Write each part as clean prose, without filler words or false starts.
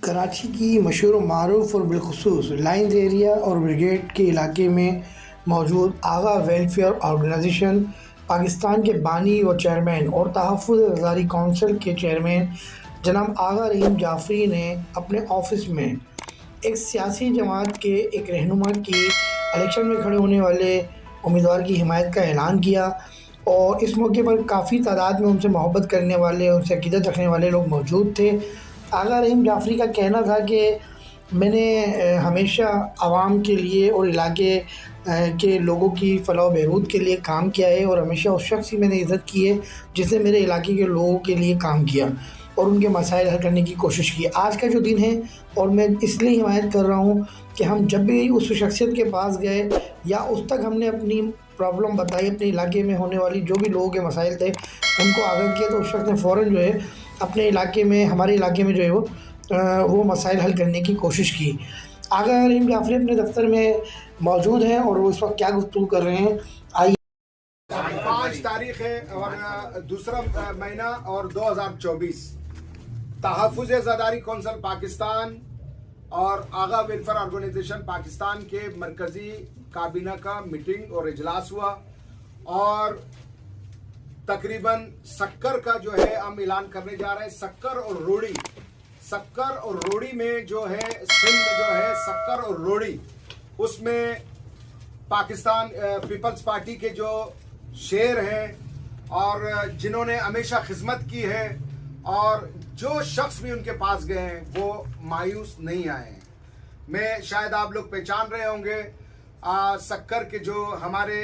कराची की मशहूर मारूफ और बिलखुसूस लाइंस एरिया और ब्रिगेड के इलाके में मौजूद आगा वेलफेयर ऑर्गेनाइजेशन पाकिस्तान के बानी व चेयरमैन और तहफ़्फ़ुज़ रज़ाकारी काउंसिल के चेयरमैन जनाब आगा रहीम जाफ़री ने अपने ऑफिस में एक सियासी जमात के एक रहनुमा की इलेक्शन में खड़े होने वाले उम्मीदवार की हिमायत का ऐलान किया। और इस मौके पर काफ़ी तादाद में उनसे मोहब्बत करने वाले, उनसे अक़ीदत रखने वाले लोग मौजूद थे। आगा रहीम जाफ़री का कहना था कि मैंने हमेशा आवाम के लिए और इलाके के लोगों की फ़लाह व बहबूद के लिए काम किया है और हमेशा उस शख्स की मैंने इज़्ज़त की है जिसने मेरे इलाके के लोगों के लिए काम किया और उनके मसाइल हल करने की कोशिश की। आज का जो दिन है, और मैं इसलिए हिमायत कर रहा हूँ कि हम जब भी उस शख्सियत के पास गए या उस तक हमने अपनी प्रॉब्लम बताई, अपने इलाके में होने वाली जो भी लोगों के मसाइल थे उनको आगाह किया, तो उस शख्स ने फ़ौरन जो है अपने इलाके में, हमारे इलाके में जो है वो मसाइल हल करने की कोशिश की। आगा रहीम जाफ़री अपने दफ्तर में मौजूद हैं और वो इस वक्त क्या गुफ्तगू कर रहे हैं, आइए। 5 तारीख है और दूसरा महीना और 2024 तहफ़्फ़ुज़ रज़ाकारी काउंसिल पाकिस्तान और आगा वेलफेयर ऑर्गेनाइजेशन पाकिस्तान के मरकज़ी काबीना का मीटिंग और इजलास हुआ और तकरीबन शक्कर का जो है हम ऐलान करने जा रहे हैं। शक्कर और रोड़ी में जो है सिंध में जो है शक्कर और रोड़ी, उसमें पाकिस्तान पीपल्स पार्टी के जो शेर हैं और जिन्होंने हमेशा खिदमत की है और जो शख्स भी उनके पास गए हैं वो मायूस नहीं आए हैं। मैं शायद आप लोग पहचान रहे होंगे शक्कर के जो हमारे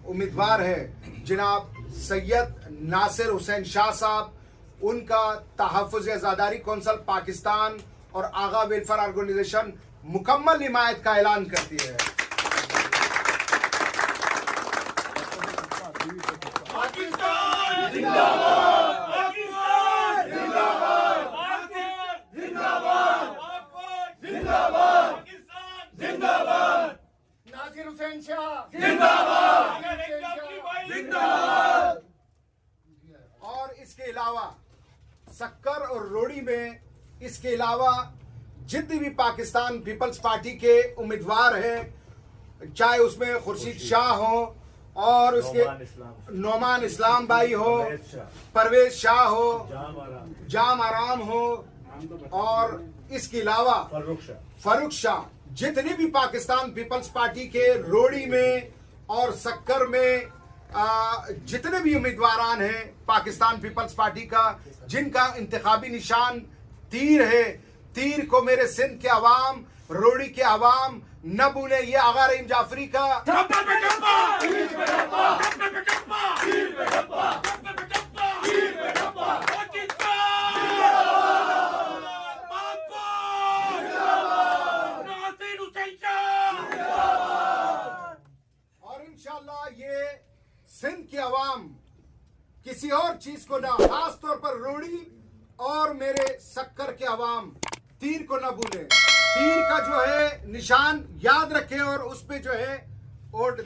उम्मीदवार है जनाब सैयद नासिर हुसैन शाह साहब, उनका तहफ़्फ़ुज़ रज़ाकारी काउंसिल पाकिस्तान और आगा वेलफेयर ऑर्गेनाइजेशन मुकम्मल हिमायत का ऐलान करती है। पाकिस्तान जिंदाबाद, पाकिस्तान जिंदाबाद, जिंदाबाद, जिंदाबाद, जिंदाबाद, नासिर हुसैन शाह जिंदाबाद, जिंदाबाद। और इसके अलावा शक्कर और रोड़ी में इसके अलावा जितने भी पाकिस्तान पीपल्स पार्टी के उम्मीदवार हैं, चाहे उसमें खुर्शीद शाह हो और उसके नोमान इस्लाम भाई हो, परवेज शाह हो, जाम आराम हो और इसके अलावा फरूख शाह, जितने भी पाकिस्तान पीपल्स पार्टी के रोड़ी में और शक्कर में जितने भी उम्मीदवारान हैं पाकिस्तान पीपल्स पार्टी का, जिनका इंतखाबी निशान तीर है, तीर को मेरे सिंध के अवाम, रोड़ी के अवाम न भूले। ये आगा रहीम जाफ़री का और इंशाअल्लाह ये सिंध के अवाम किसी और चीज को ना, खास तौर पर रोड़ी और मेरे शक्कर के अवाम तीर को ना भूले। तीर का जो है निशान याद रखें और उस पे जो है वोट